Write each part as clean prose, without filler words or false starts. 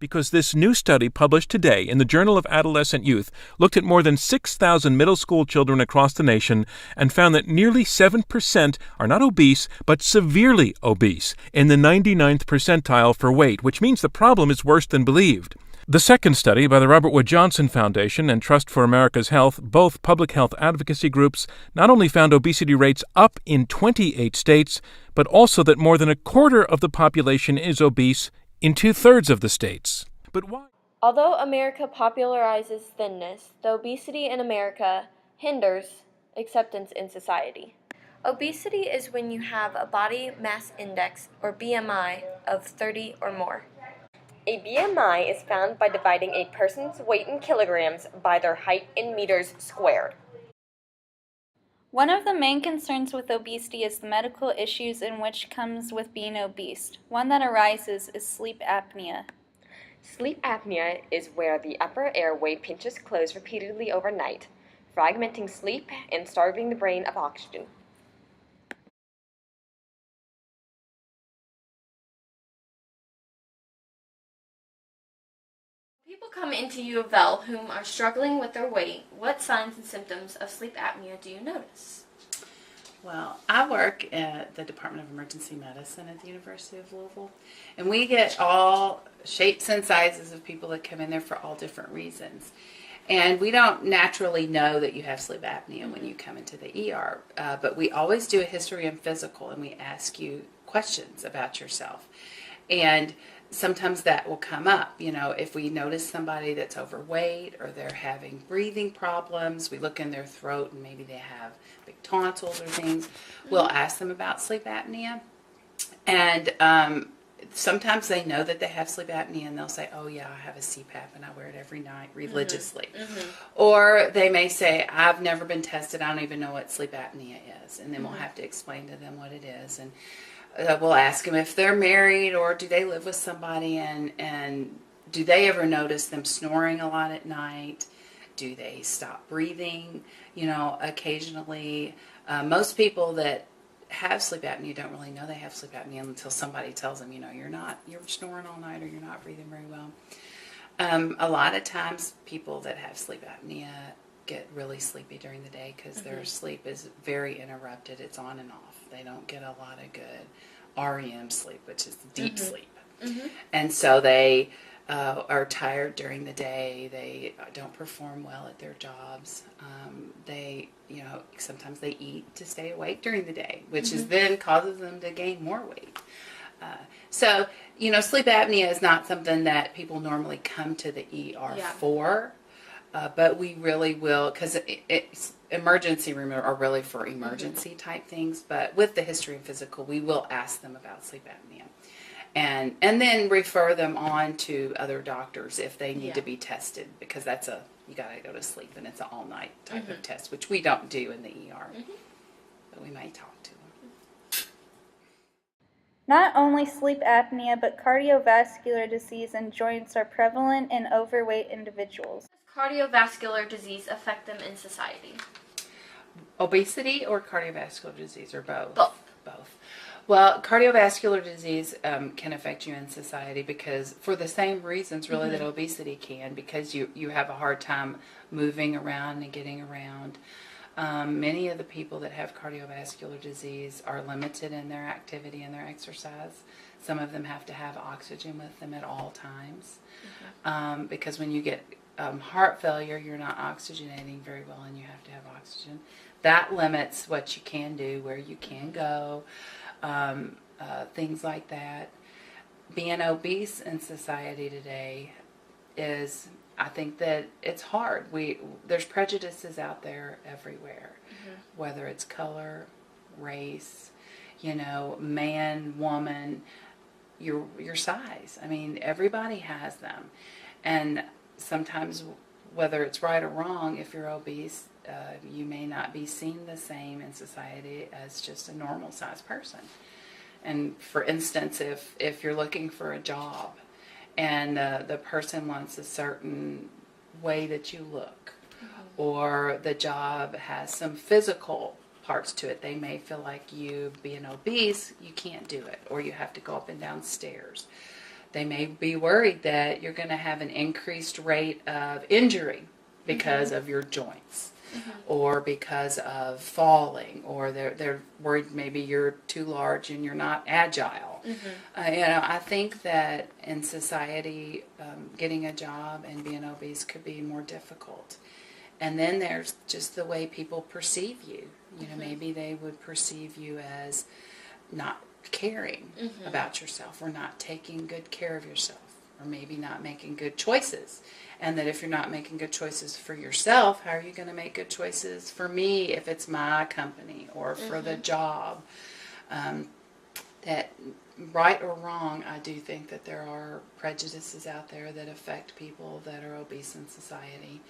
because this new study published today in the Journal of Adolescent Youth looked at more than 6,000 middle school children across the nation and found that nearly 7% are not obese but severely obese in the 99th percentile for weight, which means the problem is worse than believed. The second study by the Robert Wood Johnson Foundation and Trust for America's Health, both public health advocacy groups, not only found obesity rates up in 28 states, but also that more than a quarter of the population is obese in 2/3 of the states. But why? Although America popularizes thinness, the obesity in America hinders acceptance in society. Obesity is when you have a body mass index, or BMI, of 30 or more. A BMI is found by dividing a person's weight in kilograms by their height in meters squared. One of the main concerns with obesity is the medical issues in which comes with being obese. One that arises is sleep apnea. Sleep apnea is where the upper airway pinches closed repeatedly overnight, fragmenting sleep and starving the brain of oxygen. People come into U of L whom are struggling with their weight. What signs and symptoms of sleep apnea do you notice? Well, I work at the Department of Emergency Medicine at the University of Louisville, and we get all shapes and sizes of people that come in there for all different reasons. And we don't naturally know that you have sleep apnea when you come into the ER, but we always do a history and physical, and we ask you questions about yourself. And sometimes that will come up, if we notice somebody that's overweight or they're having breathing problems, we look in their throat and maybe they have big tonsils or things, we'll ask them about sleep apnea. And sometimes they know that they have sleep apnea and they'll say, oh yeah, I have a CPAP and I wear it every night religiously. Or they may say, I've never been tested, I don't even know what sleep apnea is. And then we'll have to explain to them what it is. And we'll ask them if they're married or do they live with somebody, and do they ever notice them snoring a lot at night? Do they stop breathing, occasionally? Most people that have sleep apnea don't really know they have sleep apnea until somebody tells them, you're snoring all night or you're not breathing very well. A lot of times people that have sleep apnea get really sleepy during the day because their sleep is very interrupted. It's on and off. They don't get a lot of good REM sleep, which is deep sleep. And so they are tired during the day. They don't perform well at their jobs. Sometimes they eat to stay awake during the day, which is then causes them to gain more weight. So sleep apnea is not something that people normally come to the ER for. But we really will, because it's emergency room are really for emergency type things. But with the history and physical, we will ask them about sleep apnea, and then refer them on to other doctors if they need to be tested, because you got to go to sleep and it's an all night type of test, which we don't do in the ER, but we may talk to them. Not only sleep apnea, but cardiovascular disease and joints are prevalent in overweight individuals. How does cardiovascular disease affect them in society? Obesity or cardiovascular disease, or both? Both. Well, cardiovascular disease can affect you in society because, for the same reasons really that obesity can, because you have a hard time moving around and getting around. Many of the people that have cardiovascular disease are limited in their activity and their exercise. Some of them have to have oxygen with them at all times, because when you get heart failure, you're not oxygenating very well and you have to have oxygen. That limits what you can do, where you can go, things like that. Being obese in society today I think that it's hard. There's prejudices out there everywhere, whether it's color, race, man, woman, your size. I mean, everybody has them. And sometimes, whether it's right or wrong, if you're obese, you may not be seen the same in society as just a normal sized person. And for instance, if you're looking for a job and the person wants a certain way that you look, or the job has some physical parts to it, they may feel like you being obese, you can't do it, or you have to go up and down stairs. They may be worried that you're going to have an increased rate of injury because of your joints, or because of falling, or they're worried maybe you're too large and you're not agile. I think that in society, getting a job and being obese could be more difficult. And then there's just the way people perceive you. Maybe they would perceive you as not caring about yourself, or not taking good care of yourself, or maybe not making good choices. And that if you're not making good choices for yourself, how are you going to make good choices for me if it's my company or for the job? That, right or wrong, I do think that there are prejudices out there that affect people that are obese in society.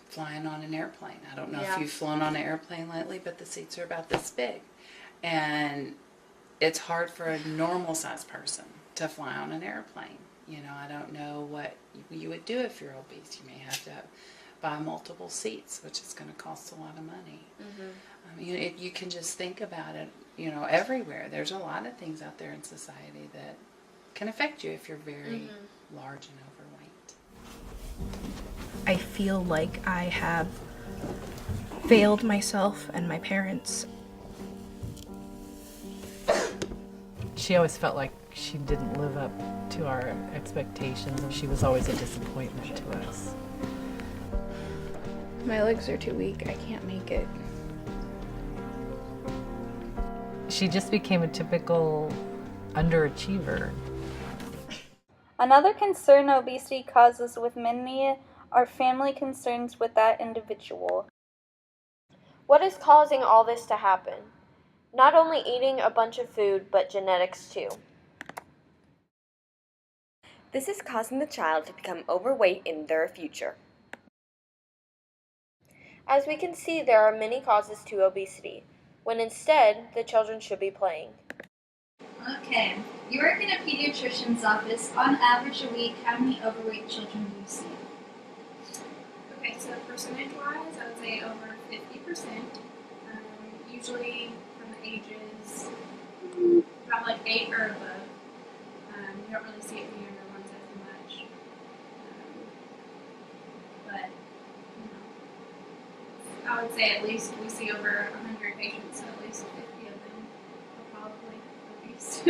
Flying on an airplane. I don't know if you've flown on an airplane lately, but the seats are about this big. And it's hard for a normal sized person to fly on an airplane. I don't know what you would do if you're obese. You may have to buy multiple seats, which is going to cost a lot of money. You can just think about it, everywhere. There's a lot of things out there in society that can affect you if you're very large and overweight. I feel like I have failed myself and my parents. She always felt like she didn't live up to our expectations, and she was always a disappointment to us. My legs are too weak. I can't make it. She just became a typical underachiever. Another concern obesity causes with many are family concerns with that individual. What is causing all this to happen? Not only eating a bunch of food, but genetics too. This is causing the child to become overweight in their future. As we can see, there are many causes to obesity, when instead the children should be playing. Okay, you work in a pediatrician's office. On average a week, how many overweight children do you see? Okay, so percentage-wise, I would say over 50%. Usually from the ages about like 8 or above. You don't really see it in the younger ones as much. But I would say at least we see over 100 patients, so at least 50 of them are probably obese.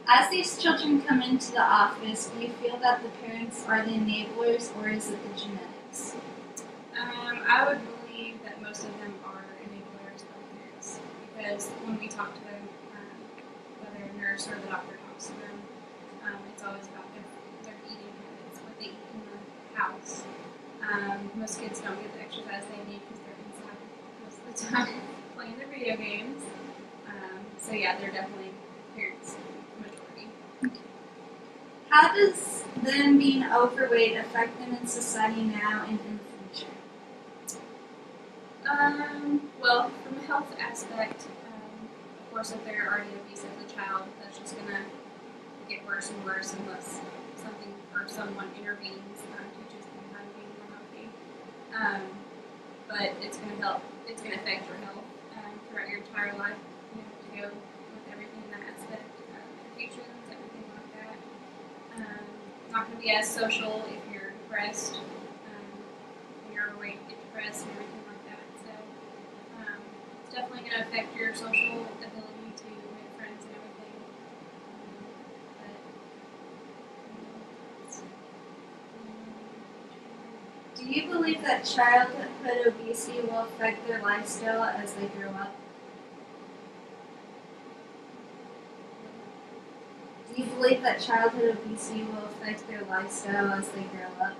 As these children come into the office, do you feel that the parents are the enablers, or is it the genetics? I would believe that most of them are enablers of parents, because when we talk to them, whether a nurse or the doctor talks to them, it's always about their eating habits, what they eat in the house. Most kids don't get the exercise they need because they're inside most of the time playing their video games. So yeah, they're definitely parents, majority. How does them being overweight affect them in society now and in the future? Well, from a health aspect, of course, if they're already obese as a child, that's just going to get worse and worse unless something or someone intervenes, teaches them how to be more healthy. But it's going to help. It's going to affect your health throughout your entire life. You have to go with everything in that aspect, medications, everything like that. Not going to be as social if you're depressed. When you're overweight, you get depressed and everything like that. So it's definitely going to affect your social ability to make friends and everything. Do you believe that childhood obesity will affect their lifestyle as they grow up? Do you believe that childhood obesity will affect their lifestyle as they grow up?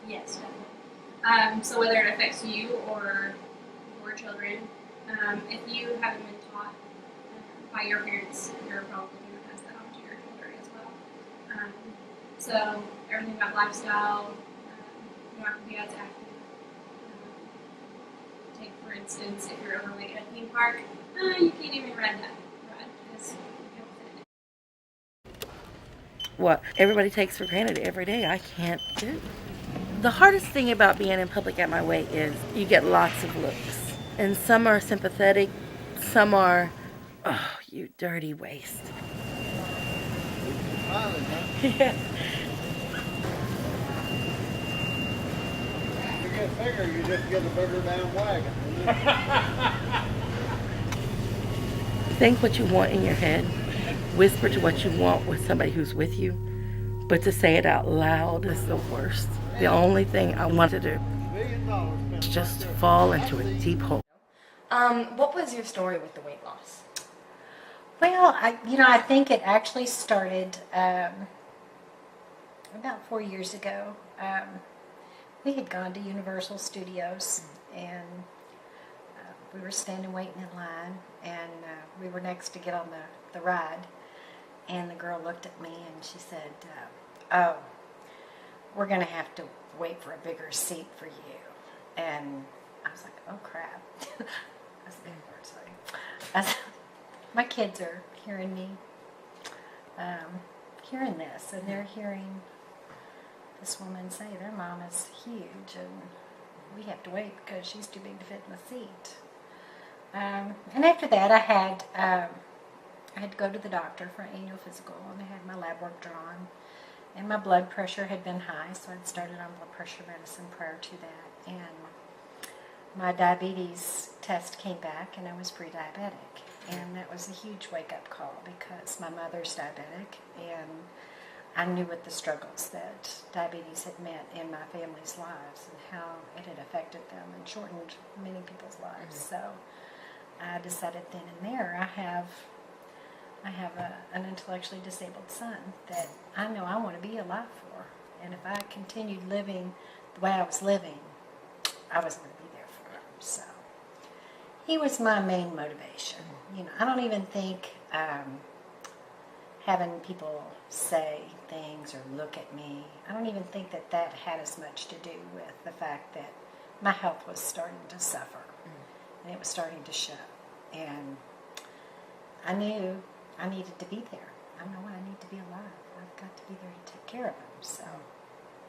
Yes, definitely. So whether it affects you or your children, if you haven't been taught by your parents, you're probably going to pass that on to your children as well. So everything about lifestyle, you don't have to be as active. Take for instance, if you're overweight at a theme park, you can't even ride because you don't fit What everybody takes for granted every day, I can't do. The hardest thing about being in public at my weight is you get lots of looks. And some are sympathetic, some are Oh, you dirty waste. Smiling, huh? Yeah. You get bigger, you just get a bigger damn wagon. Think what you want in your head. Whisper to what you want with somebody who's with you. But to say it out loud is the worst. The only thing I want to do is just fall into a deep hole. What was your story with the weight loss? Well, I think it actually started about 4 years ago. We had gone to Universal Studios, and we were standing waiting in line, and we were next to get on the ride, and the girl looked at me and she said, oh, we're going to have to wait for a bigger seat for you. And I was like, oh crap. That's a big word, sorry. My kids are hearing me, hearing this, and they're hearing this woman say their mom is huge and we have to wait because she's too big to fit in the seat. And after that, I had to go to the doctor for an annual physical, and I had my lab work drawn, and my blood pressure had been high, so I'd started on blood pressure medicine prior to that, and my diabetes test came back, and I was pre-diabetic, and that was a huge wake-up call because my mother's diabetic, and I knew what the struggles that diabetes had meant in my family's lives and how it had affected them and shortened many people's lives. So I decided then and there I have an intellectually disabled son that I know I want to be alive for. And if I continued living the way I was living, I wasn't going to be there for him. So he was my main motivation. I don't even think having people say things or look at me, I don't even think that had as much to do with the fact that my health was starting to suffer. And it was starting to show. And I knew I needed to be there. I know I need to be alive. I've got to be there to take care of him. So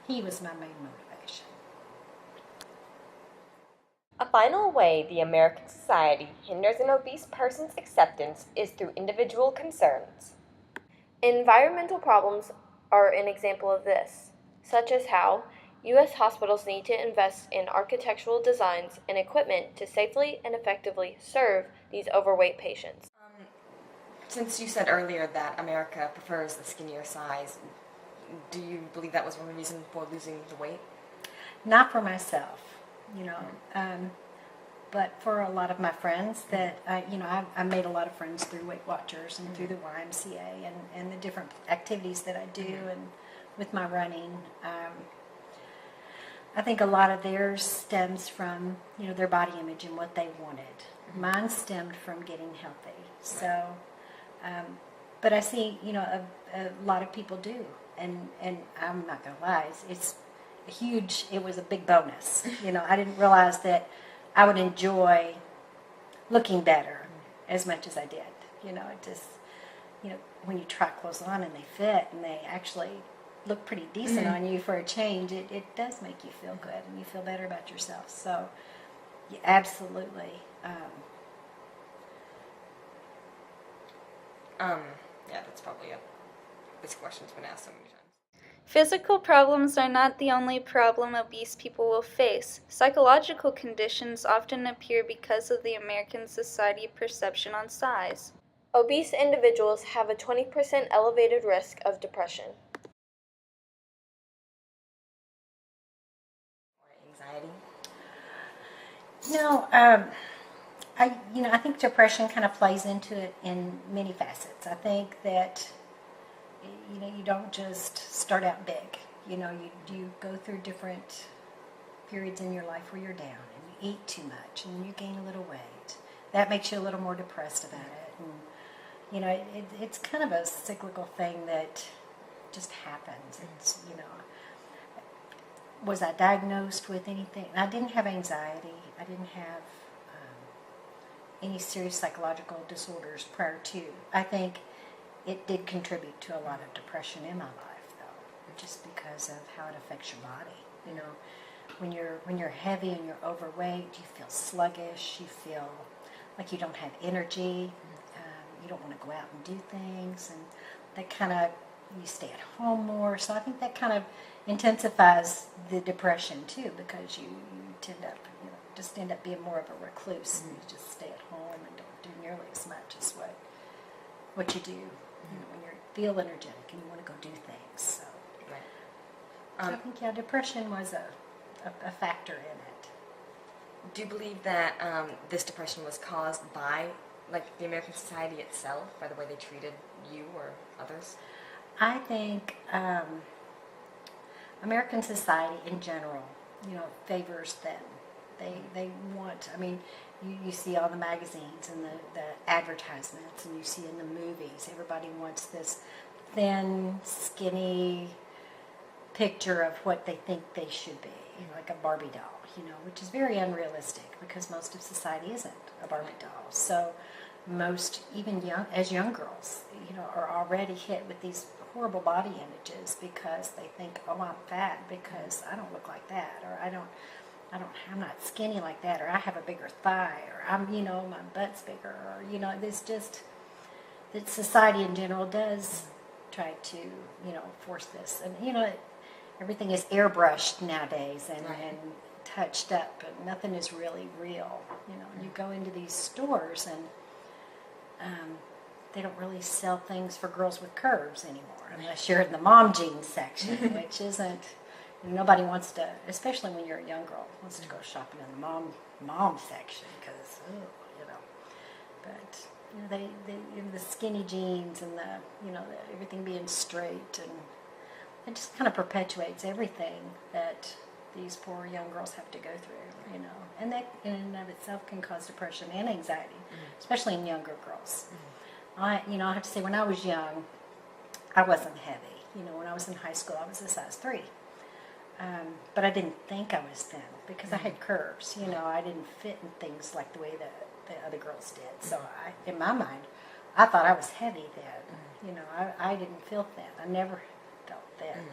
he was my main motivation. A final way the American society hinders an obese person's acceptance is through individual concerns. Environmental problems are an example of this, such as how U.S. hospitals need to invest in architectural designs and equipment to safely and effectively serve these overweight patients. Since you said earlier that America prefers the skinnier size, do you believe that was one of the reasons for losing the weight? Not for myself, but for a lot of my friends that, I made a lot of friends through Weight Watchers and through the YMCA and the different activities that I do and with my running. I think a lot of theirs stems from, their body image and what they wanted. Mine stemmed from getting healthy. So, but I see, a lot of people do. And I'm not going to lie, it's huge. It was a big bonus. I didn't realize that I would enjoy looking better as much as I did. It just, when you try clothes on and they fit and they actually look pretty decent on you for a change, it does make you feel good and you feel better about yourself. So, yeah, absolutely. Yeah, that's probably this question's been asked so many times. Physical problems are not the only problem obese people will face. Psychological conditions often appear because of the American society perception on size. Obese individuals have a 20% elevated risk of depression. Anxiety? No, I think depression kind of plays into it in many facets. I think that, you don't just start out big. You go through different periods in your life where you're down and you eat too much and you gain a little weight. That makes you a little more depressed about it. And, it's kind of a cyclical thing that just happens. It's, was I diagnosed with anything? I didn't have anxiety. I didn't have any serious psychological disorders prior to. I think it did contribute to a lot of depression in my life, though, just because of how it affects your body. When you're heavy and you're overweight, you feel sluggish. You feel like you don't have energy. you don't want to go out and do things, and that kind of, you stay at home more. So I think that kind of intensifies the depression too, because you tend up, just end up being more of a recluse, and you just stay at home and don't do nearly as much as what you do, when you feel energetic and you want to go do things. So, so I think, depression was a factor in it. Do you believe that this depression was caused by, like, the American society itself, by the way they treated you or others? I think American society in general, favors them. They want, you see all the magazines and the advertisements, and you see in the movies, everybody wants this thin, skinny picture of what they think they should be, like a Barbie doll, which is very unrealistic because most of society isn't a Barbie doll. So most, even young girls, are already hit with these horrible body images because they think, oh, I'm fat because I don't look like that, or I'm not skinny like that, or I have a bigger thigh, or my butt's bigger, or, there's just, that society in general does try to, force this. And, everything is airbrushed nowadays and touched up, and nothing is really real. You go into these stores and they don't really sell things for girls with curves anymore, unless you're in the mom jeans section, which isn't, nobody wants to, especially when you're a young girl, wants to go shopping in the mom section because, but they the skinny jeans and the everything being straight, and it just kind of perpetuates everything that these poor young girls have to go through, and that in and of itself can cause depression and anxiety, especially in younger girls. I have to say, when I was young, I wasn't heavy. When I was in high school, I was a size 3. But I didn't think I was thin because I had curves. I didn't fit in things like the way that the other girls did. So in my mind, I thought I was heavy then. I didn't feel thin. I never felt thin.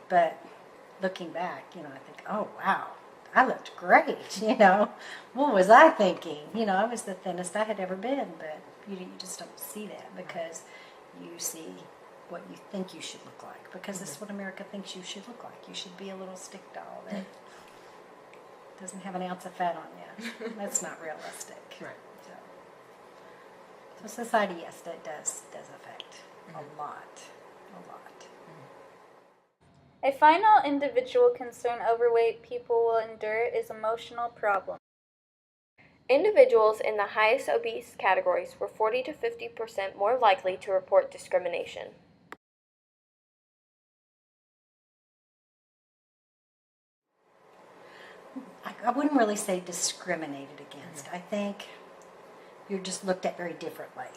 But looking back, I think, oh, wow, I looked great. What was I thinking? I was the thinnest I had ever been, but you just don't see that because you see what you think you should look like, because this is what America thinks you should look like. You should be a little stick doll that doesn't have an ounce of fat on you. That's not realistic. Right. So society, yes, that does affect a lot. A final individual concern overweight people will endure is emotional problems. Individuals in the highest obese categories were 40 to 50% more likely to report discrimination. I wouldn't really say discriminated against. I think you're just looked at very differently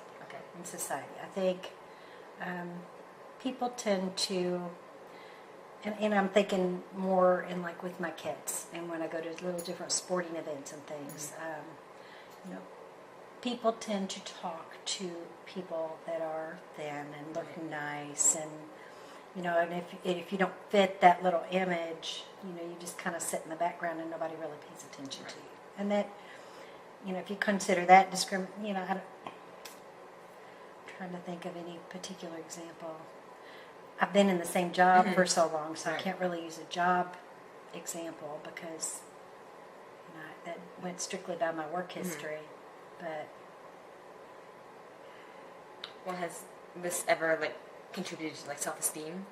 in society. I think people tend to, and I'm thinking more in like with my kids, and when I go to little different sporting events and things, people tend to talk to people that are thin and look nice, and and if you don't fit that little image, you just kind of sit in the background and nobody really pays attention to you. And that, if you consider that I'm trying to think of any particular example. I've been in the same job for so long, so I can't really use a job example because that went strictly by my work history. But has this ever contributed to self-esteem?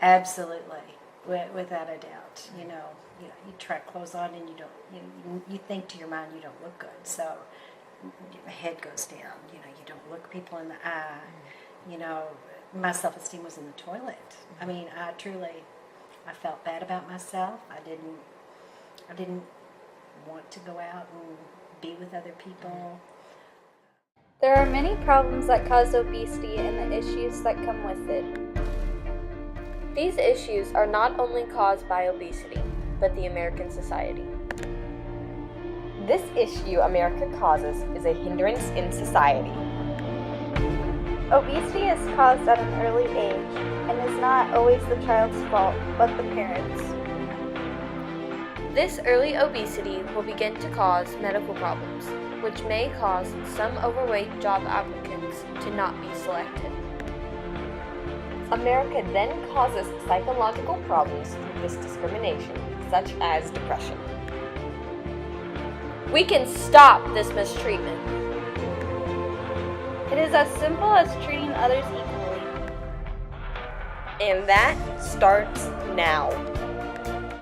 Absolutely, without a doubt. You try clothes on and you don't. You think to your mind you don't look good, so your head goes down. You don't look people in the eye. My self-esteem was in the toilet. I felt bad about myself. I didn't want to go out and be with other people. There are many problems that cause obesity and the issues that come with it. These issues are not only caused by obesity, but the American society. This issue America causes is a hindrance in society. Obesity is caused at an early age and is not always the child's fault, but the parents. This early obesity will begin to cause medical problems. which may cause some overweight job applicants to not be selected. America then causes psychological problems through this discrimination, such as depression. We can stop this mistreatment. It is as simple as treating others equally. And that starts now.